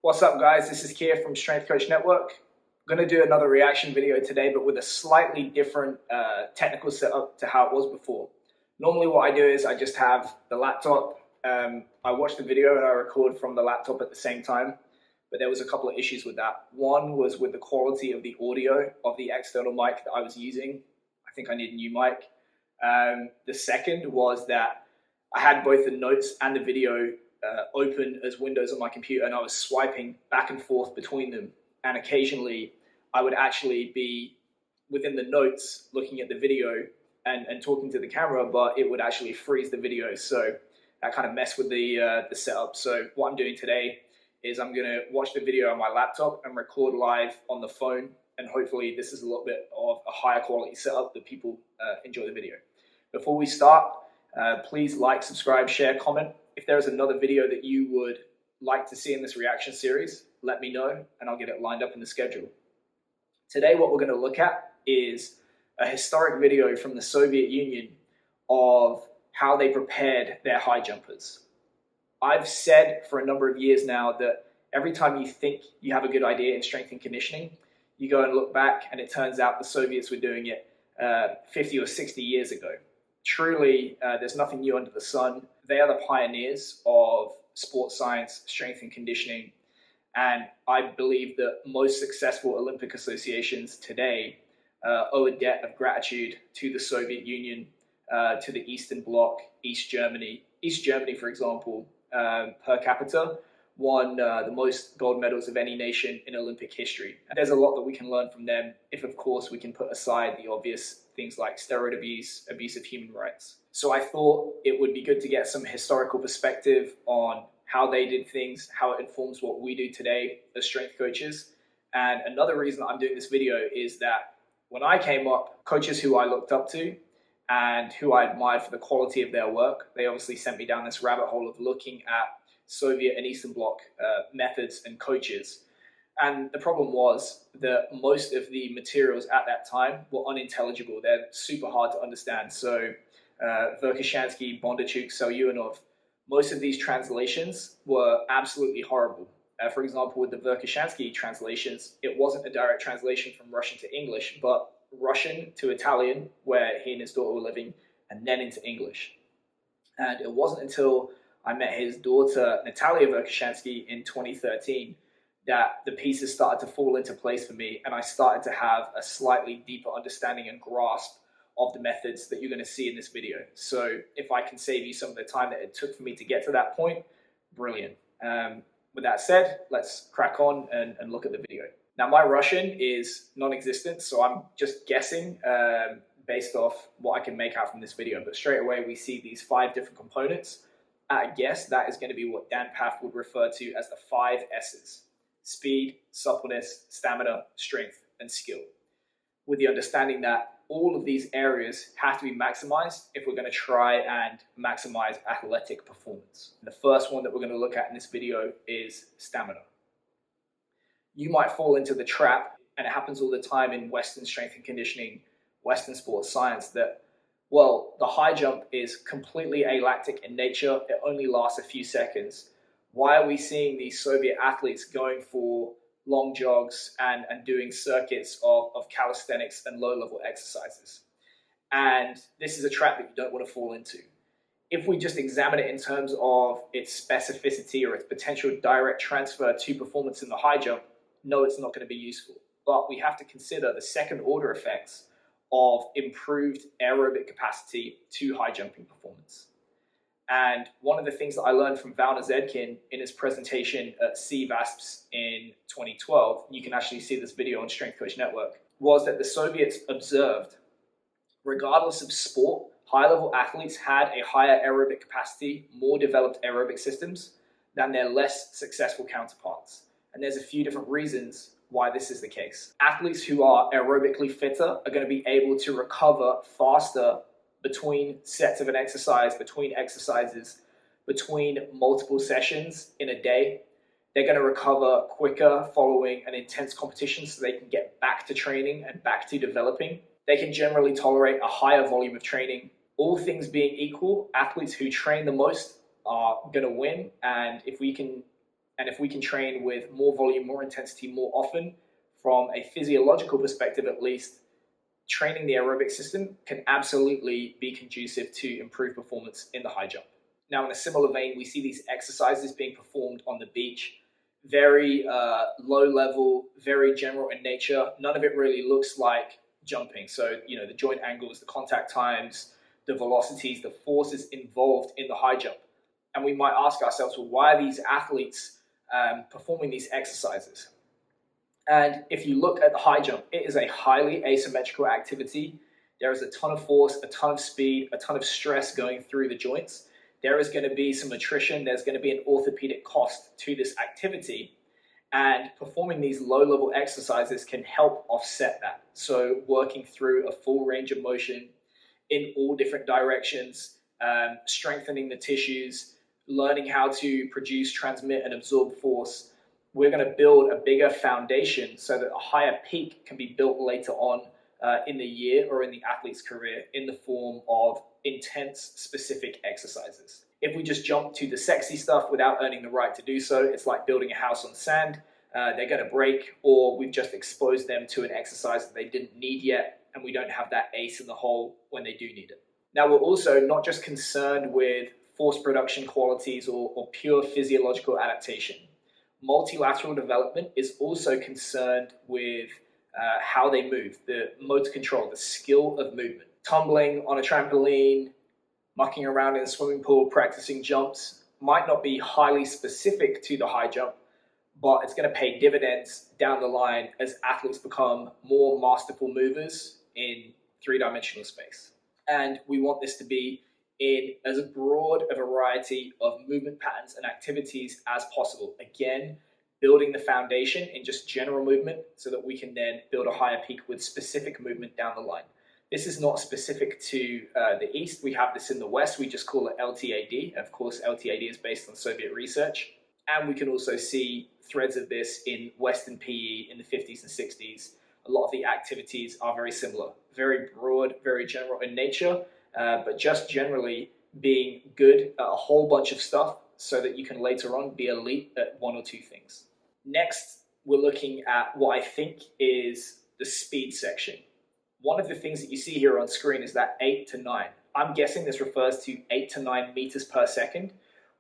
What's up, guys? This is Keir from Strength Coach Network. I'm going to do another reaction video today, but with a slightly different technical setup to how it was before. Normally what I do is I just have the laptop, I watch the video and I record from the laptop at the same time, but there was a couple of issues with that. One was with the quality of the audio of the external mic that I was using. I think I need a new mic. The second was that I had both the notes and the video open as windows on my computer, and I was swiping back and forth between them, and occasionally I would actually be within the notes looking at the video and talking to the camera, but it would actually freeze the video, so that kind of messed with the setup. So what I'm doing today is I'm going to watch the video on my laptop and record live on the phone, and hopefully this is a little bit of a higher quality setup that people enjoy the video. Before we start, please like, subscribe, share, comment. If there's another video that you would like to see in this reaction series, let me know and I'll get it lined up in the schedule. Today what we're going to look at is a historic video from the Soviet Union of how they prepared their high jumpers. I've said for a number of years now that every time you think you have a good idea in strength and conditioning, you go and look back and it turns out the Soviets were doing it 50 or 60 years ago. Truly, there's nothing new under the sun. They are the pioneers of sports science, strength and conditioning, and I believe that most successful Olympic associations today owe a debt of gratitude to the Soviet Union, to the Eastern Bloc, East Germany. East Germany, for example, per capita, won the most gold medals of any nation in Olympic history. And there's a lot that we can learn from them if, of course, we can put aside the obvious things like steroid abuse, abuse of human rights. So I thought it would be good to get some historical perspective on how they did things, how it informs what we do today as strength coaches. And another reason I'm doing this video is that when I came up, coaches who I looked up to and who I admired for the quality of their work, they obviously sent me down this rabbit hole of looking at Soviet and Eastern Bloc methods and coaches. And the problem was that most of the materials at that time were unintelligible. They're super hard to understand. So Verkhoshansky, Bondarchuk, Selyukhanov, most of these translations were absolutely horrible. For example, with the Verkhoshansky translations, it wasn't a direct translation from Russian to English, but Russian to Italian, where he and his daughter were living, and then into English. And it wasn't until I met his daughter, Natalia Verkhoshansky, in 2013, that the pieces started to fall into place for me, and I started to have a slightly deeper understanding and grasp of the methods that you're going to see in this video. So if I can save you some of the time that it took for me to get to that point, brilliant. With that said, let's crack on and look at the video. Now, my Russian is non-existent, so I'm just guessing based off what I can make out from this video. But straight away, we see these 5 different components. At a guess, that is going to be what Dan Paff would refer to as the 5 S's: speed, suppleness, stamina, strength, and skill. With the understanding that all of these areas have to be maximized if we're going to try and maximize athletic performance. And the first one that we're going to look at in this video is stamina. You might fall into the trap, and it happens all the time in Western strength and conditioning, Western sports science, that, well, the high jump is completely alactic in nature. It only lasts a few seconds. Why are we seeing these Soviet athletes going for long jogs and doing circuits of calisthenics and low-level exercises? And this is a trap that you don't want to fall into. If we just examine it in terms of its specificity or its potential direct transfer to performance in the high jump, no, it's not going to be useful. But we have to consider the second-order effects of improved aerobic capacity to high jumping performance. And one of the things that I learned from Valner Zedkin in his presentation at CVASPS in 2012, you can actually see this video on Strength Coach Network, was that the Soviets observed, regardless of sport, high-level athletes had a higher aerobic capacity, more developed aerobic systems than their less successful counterparts. And there's a few different reasons why this is the case. Athletes who are aerobically fitter are going to be able to recover faster between sets of an exercise, between exercises, between multiple sessions in a day. They're going to recover quicker following an intense competition so they can get back to training and back to developing. They can generally tolerate a higher volume of training. All things being equal, athletes who train the most are going to win. And if we can And if we can train with more volume, more intensity, more often, from a physiological perspective at least, training the aerobic system can absolutely be conducive to improved performance in the high jump. Now, in a similar vein, we see these exercises being performed on the beach, very low level, very general in nature. None of it really looks like jumping. So, the joint angles, the contact times, the velocities, the forces involved in the high jump. And we might ask ourselves, well, why are these athletes performing these exercises? And if you look at the high jump, it is a highly asymmetrical activity. There is a ton of force, a ton of speed, a ton of stress going through the joints. There is going to be some attrition. There's going to be an orthopedic cost to this activity. And performing these low-level exercises can help offset that. So working through a full range of motion in all different directions, strengthening the tissues, learning how to produce, transmit, and absorb force, we're going to build a bigger foundation so that a higher peak can be built later on in the year or in the athlete's career in the form of intense, specific exercises. If we just jump to the sexy stuff without earning the right to do so, it's like building a house on sand. They're going to break, or we've just exposed them to an exercise that they didn't need yet, and we don't have that ace in the hole when they do need it. Now, we're also not just concerned with force production qualities or pure physiological adaptation. Multilateral development is also concerned with how they move, the motor control, the skill of movement. Tumbling on a trampoline, mucking around in a swimming pool, practicing jumps might not be highly specific to the high jump, but it's going to pay dividends down the line as athletes become more masterful movers in three-dimensional space. And we want this to be in as broad a variety of movement patterns and activities as possible. Again, building the foundation in just general movement so that we can then build a higher peak with specific movement down the line. This is not specific to the East. We have this in the West. We just call it LTAD. Of course, LTAD is based on Soviet research. And we can also see threads of this in Western PE in the 50s and 60s. A lot of the activities are very similar, very broad, very general in nature, but just generally being good at a whole bunch of stuff so that you can later on be elite at one or two things. Next, we're looking at what I think is the speed section. One of the things that you see here on screen is that 8 to 9. I'm guessing this refers to 8 to 9 meters per second,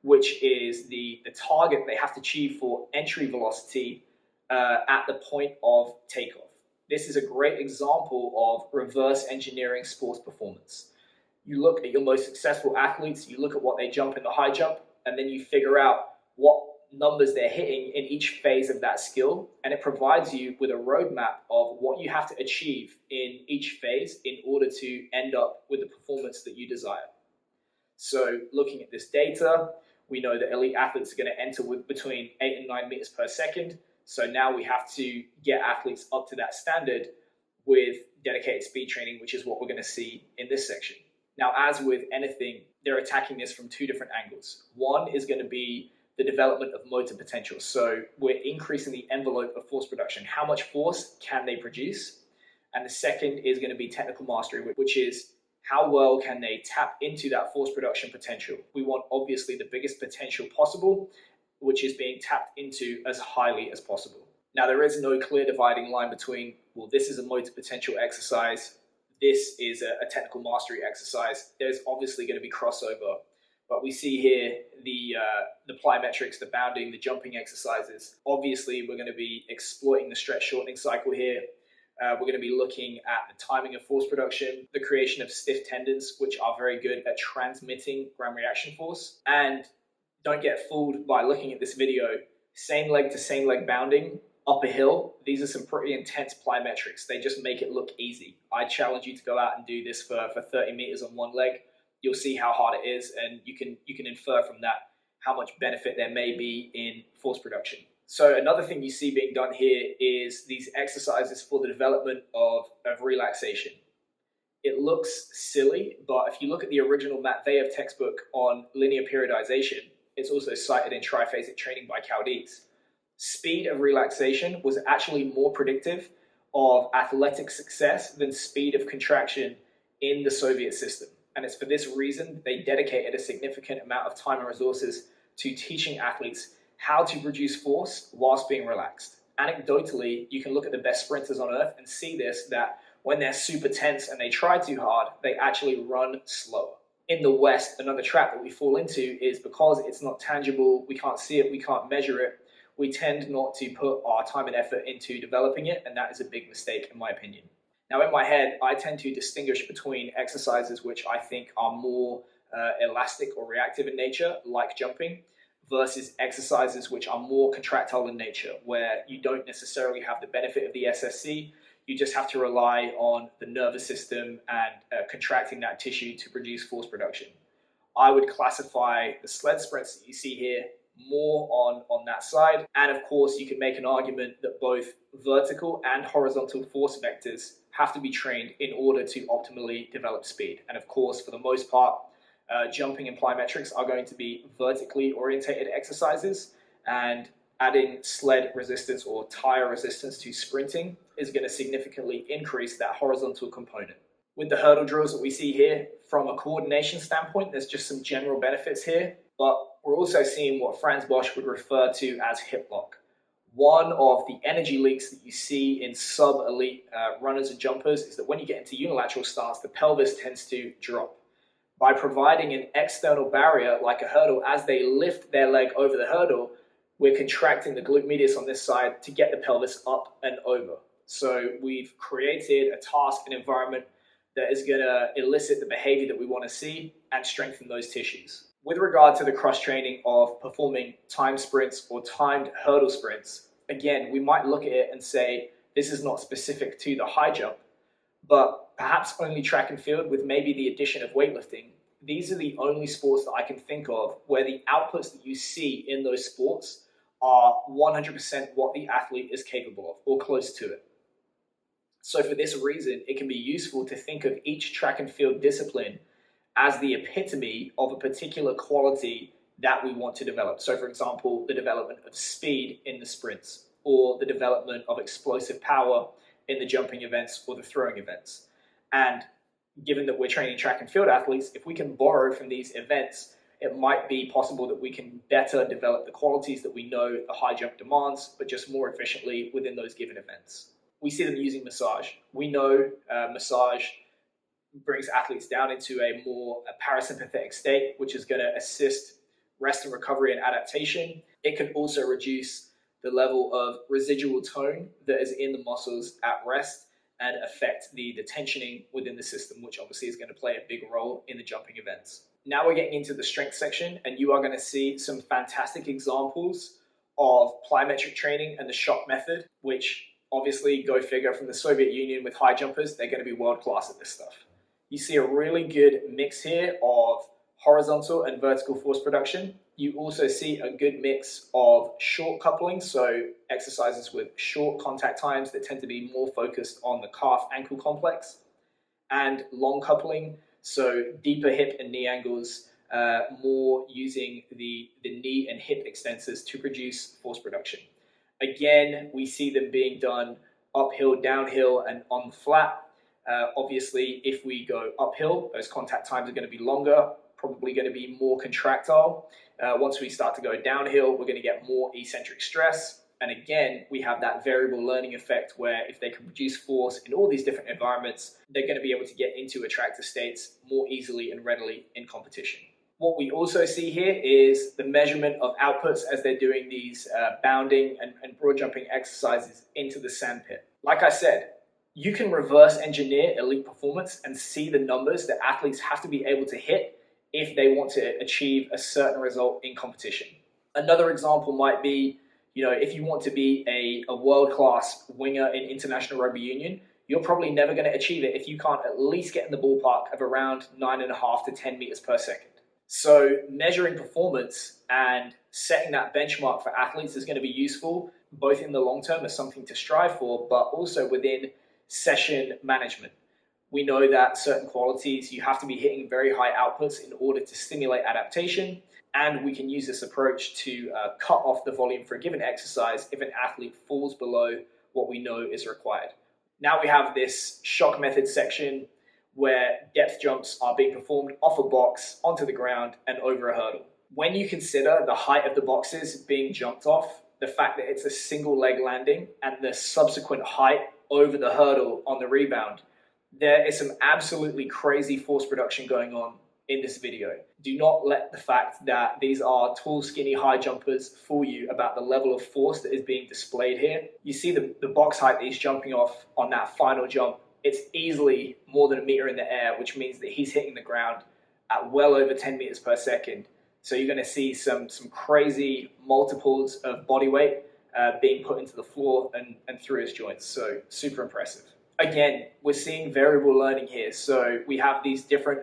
which is the target they have to achieve for entry velocity at the point of takeoff. This is a great example of reverse engineering sports performance. You look at your most successful athletes, you look at what they jump in the high jump, and then you figure out what numbers they're hitting in each phase of that skill, and it provides you with a roadmap of what you have to achieve in each phase in order to end up with the performance that you desire. So looking at this data, we know that elite athletes are going to enter with between 8 and 9 meters per second. So now we have to get athletes up to that standard with dedicated speed training, which is what we're going to see in this section. Now, as with anything, they're attacking this from two different angles. One is going to be the development of motor potential. So we're increasing the envelope of force production. How much force can they produce? And the second is going to be technical mastery, which is how well can they tap into that force production potential? We want obviously the biggest potential possible, which is being tapped into as highly as possible. Now, there is no clear dividing line between, well, this is a motor potential exercise, this is a technical mastery exercise. There's obviously going to be crossover, but we see here the plyometrics, the bounding, the jumping exercises. Obviously, we're going to be exploiting the stretch shortening cycle here. We're going to be looking at the timing of force production, the creation of stiff tendons, which are very good at transmitting ground reaction force. And don't get fooled by looking at this video. Same leg to same leg bounding up a hill. These are some pretty intense plyometrics. They just make it look easy. I challenge you to go out and do this for 30 meters on one leg. You'll see how hard it is, and you can infer from that how much benefit there may be in force production. So another thing you see being done here is these exercises for the development of relaxation. It looks silly, but if you look at the original Matveyev textbook on linear periodization, it's also cited in triphasic training by Chaldees. Speed of relaxation was actually more predictive of athletic success than speed of contraction in the Soviet system. And it's for this reason they dedicated a significant amount of time and resources to teaching athletes how to produce force whilst being relaxed. Anecdotally, you can look at the best sprinters on earth and see this, that when they're super tense and they try too hard, they actually run slower. In the West, another trap that we fall into is because it's not tangible, we can't see it, we can't measure it, we tend not to put our time and effort into developing it, and that is a big mistake in my opinion. Now in my head, I tend to distinguish between exercises which I think are more elastic or reactive in nature, like jumping, versus exercises which are more contractile in nature, where you don't necessarily have the benefit of the SSC, you just have to rely on the nervous system and contracting that tissue to produce force production. I would classify the sled sprints that you see here more on that side. And of course, you can make an argument that both vertical and horizontal force vectors have to be trained in order to optimally develop speed. And of course, for the most part, jumping and plyometrics are going to be vertically orientated exercises, and adding sled resistance or tire resistance to sprinting is going to significantly increase that horizontal component. With the hurdle drills that we see here, from a coordination standpoint, there's just some general benefits here, but we're also seeing what Franz Bosch would refer to as hip lock. One of the energy leaks that you see in sub-elite runners and jumpers is that when you get into unilateral stance, the pelvis tends to drop. By providing an external barrier like a hurdle, as they lift their leg over the hurdle, we're contracting the glute medius on this side to get the pelvis up and over. So we've created a task and environment that is going to elicit the behavior that we want to see and strengthen those tissues. With regard to the cross-training of performing timed sprints or timed hurdle sprints, again, we might look at it and say, this is not specific to the high jump, but perhaps only track and field with maybe the addition of weightlifting. These are the only sports that I can think of where the outputs that you see in those sports are 100% what the athlete is capable of or close to it. So for this reason, it can be useful to think of each track and field discipline as the epitome of a particular quality that we want to develop. So for example, the development of speed in the sprints, or the development of explosive power in the jumping events or the throwing events. And given that we're training track and field athletes, if we can borrow from these events, it might be possible that we can better develop the qualities that we know the high jump demands, but just more efficiently within those given events. We see them using massage. We know massage brings athletes down into a more parasympathetic state, which is going to assist rest and recovery and adaptation. It can also reduce the level of residual tone that is in the muscles at rest and affect the tensioning within the system, which obviously is going to play a big role in the jumping events. Now we're getting into the strength section, and you are going to see some fantastic examples of plyometric training and the shock method, which obviously, go figure, from the Soviet Union with high jumpers, they're going to be world class at this stuff. You see a really good mix here of horizontal and vertical force production. You also see a good mix of short coupling, so exercises with short contact times that tend to be more focused on the calf-ankle complex, and long coupling, so deeper hip and knee angles, more using the knee and hip extensors to produce force production. Again, we see them being done uphill, downhill, and on the flat. Obviously, if we go uphill, those contact times are going to be longer, probably going to be more contractile. Once we start to go downhill, we're going to get more eccentric stress. And again, we have that variable learning effect where if they can produce force in all these different environments, they're going to be able to get into attractive states more easily and readily in competition. What we also see here is the measurement of outputs as they're doing these bounding and broad jumping exercises into the sandpit. Like I said, you can reverse engineer elite performance and see the numbers that athletes have to be able to hit if they want to achieve a certain result in competition. Another example might be, if you want to be a world-class winger in International Rugby Union, you're probably never going to achieve it if you can't at least get in the ballpark of around 9.5 to 10 meters per second. So measuring performance and setting that benchmark for athletes is going to be useful, both in the long term as something to strive for, but also within session management. We know that certain qualities, you have to be hitting very high outputs in order to stimulate adaptation. And we can use this approach to cut off the volume for a given exercise if an athlete falls below what we know is required. Now we have this shock method section where depth jumps are being performed off a box, onto the ground, and over a hurdle. When you consider the height of the boxes being jumped off, the fact that it's a single leg landing, and the subsequent height over the hurdle on the rebound, there is some absolutely crazy force production going on in this video. Do not let the fact that these are tall, skinny, high jumpers fool you about the level of force that is being displayed here. You see the box height that he's jumping off on that final jump. It's easily more than a meter in the air, which means that he's hitting the ground at well over 10 meters per second. So you're going to see some crazy multiples of body weight being put into the floor and through his joints. So super impressive. Again, we're seeing variable learning here. So we have these different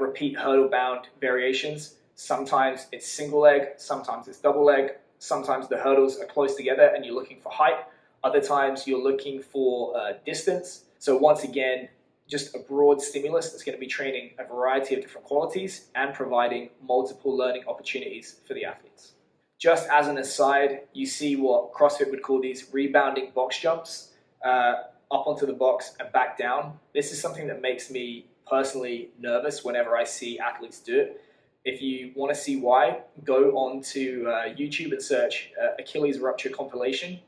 repeat hurdle bound variations. Sometimes it's single leg, sometimes it's double leg, sometimes the hurdles are close together and you're looking for height. Other times you're looking for distance. So once again, just a broad stimulus that's going to be training a variety of different qualities and providing multiple learning opportunities for the athletes. Just as an aside, you see what CrossFit would call these rebounding box jumps, up onto the box and back down. This is something that makes me personally nervous whenever I see athletes do it. If you want to see why, go on to YouTube and search Achilles rupture compilation.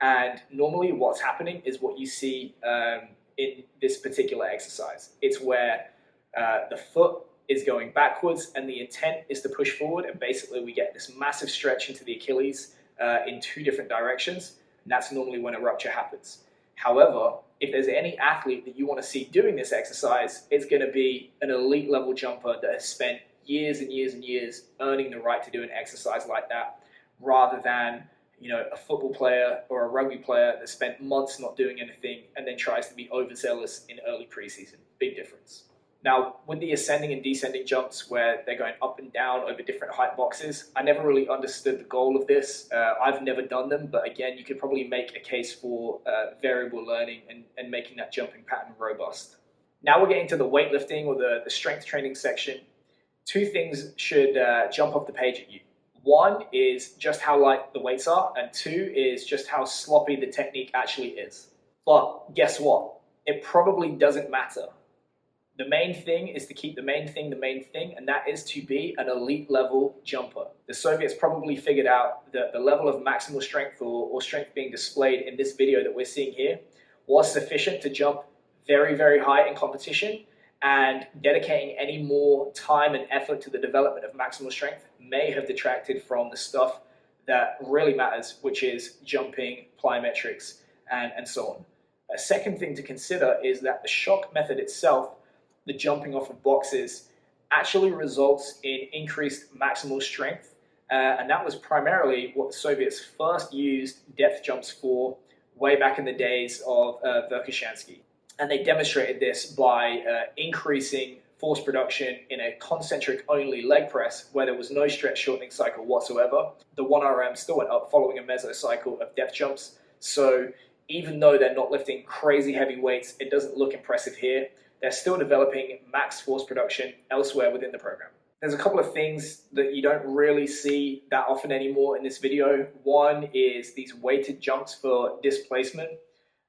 And normally what's happening is what you see in this particular exercise. It's where the foot is going backwards and the intent is to push forward, and basically we get this massive stretch into the Achilles in two different directions, and that's normally when a rupture happens. However, if there's any athlete that you want to see doing this exercise, it's going to be an elite level jumper that has spent years and years and years earning the right to do an exercise like that, rather than a football player or a rugby player that spent months not doing anything and then tries to be overzealous in early preseason. Big difference. Now, with the ascending and descending jumps where they're going up and down over different height boxes, I never really understood the goal of this. I've never done them, but again, you could probably make a case for variable learning and making that jumping pattern robust. Now we're getting to the weightlifting or the strength training section. Two things should jump off the page at you. One is just how light the weights are, and two is just how sloppy the technique actually is. But guess what? It probably doesn't matter. The main thing is to keep the main thing, and that is to be an elite level jumper. The Soviets probably figured out that the level of maximal strength or strength being displayed in this video that we're seeing here was sufficient to jump very, very high in competition, and dedicating any more time and effort to the development of maximal strength may have detracted from the stuff that really matters, which is jumping, plyometrics, and so on. A second thing to consider is that the shock method itself, the jumping off of boxes, actually results in increased maximal strength. And that was primarily what the Soviets first used depth jumps for way back in the days of Verkhoshansky. And they demonstrated this by increasing force production in a concentric only leg press where there was no stretch shortening cycle whatsoever. The 1RM still went up following a mesocycle of depth jumps. So even though they're not lifting crazy heavy weights, it doesn't look impressive here. They're still developing max force production elsewhere within the program. There's a couple of things that you don't really see that often anymore in this video. One is these weighted jumps for displacement.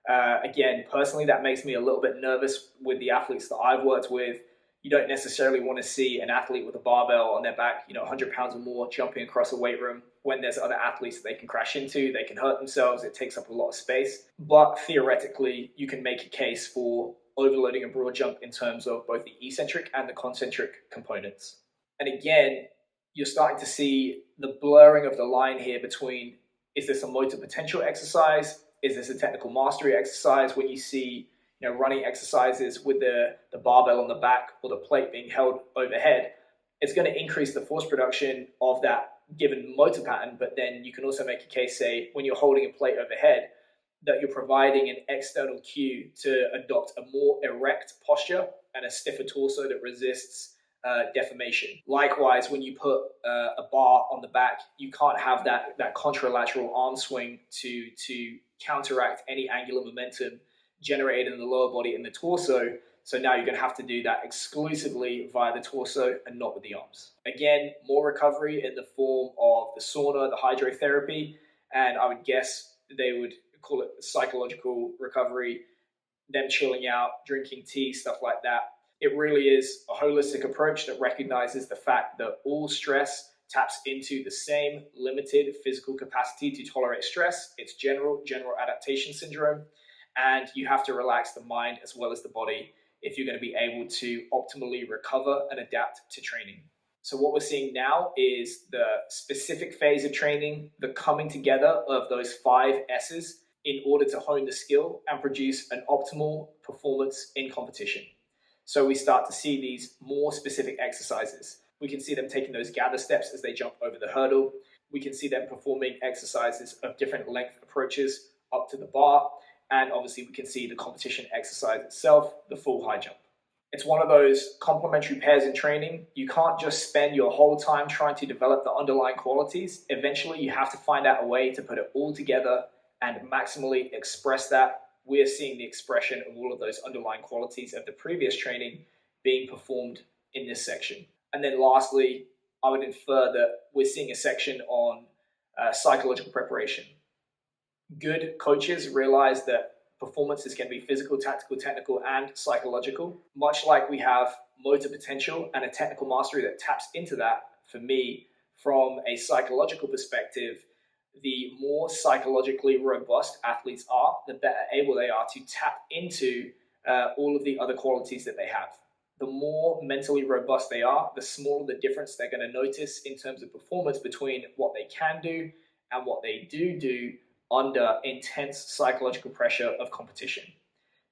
Again, personally, that makes me a little bit nervous with the athletes that I've worked with. You don't necessarily want to see an athlete with a barbell on their back, 100 pounds or more, jumping across a weight room when there's other athletes that they can crash into, they can hurt themselves, it takes up a lot of space. But theoretically, you can make a case for overloading a broad jump in terms of both the eccentric and the concentric components. And again, you're starting to see the blurring of the line here between, is this a motor potential exercise? Is this a technical mastery exercise? When you see running exercises with the barbell on the back or the plate being held overhead, it's going to increase the force production of that given motor pattern. But then you can also make a case, say, when you're holding a plate overhead, that you're providing an external cue to adopt a more erect posture and a stiffer torso that resists deformation. Likewise, when you put a bar on the back, you can't have that contralateral arm swing to counteract any angular momentum generated in the lower body and the torso. So now you're going to have to do that exclusively via the torso and not with the arms. Again, more recovery in the form of the sauna, the hydrotherapy, and I would guess they would call it psychological recovery, them chilling out, drinking tea, stuff like that. It really is a holistic approach that recognizes the fact that all stress taps into the same limited physical capacity to tolerate stress. It's general adaptation syndrome, and you have to relax the mind as well as the body if you're going to be able to optimally recover and adapt to training. So what we're seeing now is the specific phase of training, the coming together of those 5 S's in order to hone the skill and produce an optimal performance in competition. So we start to see these more specific exercises. We can see them taking those gather steps as they jump over the hurdle. We can see them performing exercises of different length approaches up to the bar. And obviously we can see the competition exercise itself, the full high jump. It's one of those complementary pairs in training. You can't just spend your whole time trying to develop the underlying qualities. Eventually you have to find out a way to put it all together and maximally express that. We're seeing the expression of all of those underlying qualities of the previous training being performed in this section. And then lastly, I would infer that we're seeing a section on psychological preparation. Good coaches realize that performance is going to be physical, tactical, technical, and psychological. Much like we have motor potential and a technical mastery that taps into that, for me, from a psychological perspective, the more psychologically robust athletes are, the better able they are to tap into all of the other qualities that they have. The more mentally robust they are, the smaller the difference they're going to notice in terms of performance between what they can do and what they do under intense psychological pressure of competition.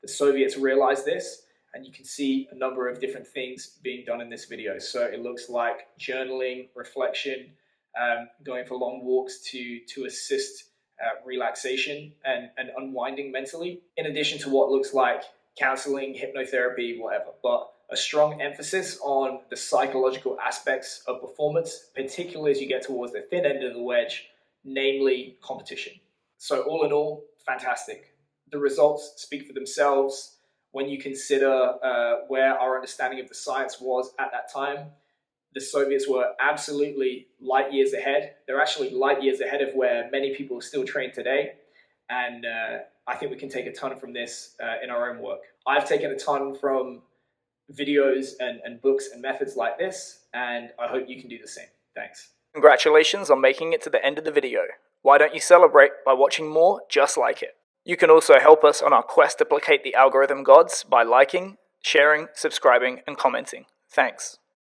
The Soviets realized this, and you can see a number of different things being done in this video. So it looks like journaling, reflection, going for long walks to assist relaxation and unwinding mentally, in addition to what looks like counseling, hypnotherapy, whatever. But a strong emphasis on the psychological aspects of performance, particularly as you get towards the thin end of the wedge, namely competition. So all in all, fantastic. The results speak for themselves when you consider where our understanding of the science was at that time. The Soviets were absolutely light years ahead. They're actually light years ahead of where many people still train today. And I think we can take a ton from this in our own work. I've taken a ton from videos and books and methods like this, and I hope you can do the same. Thanks. Congratulations on making it to the end of the video. Why don't you celebrate by watching more just like it? You can also help us on our quest to placate the algorithm gods by liking, sharing, subscribing, and commenting. Thanks.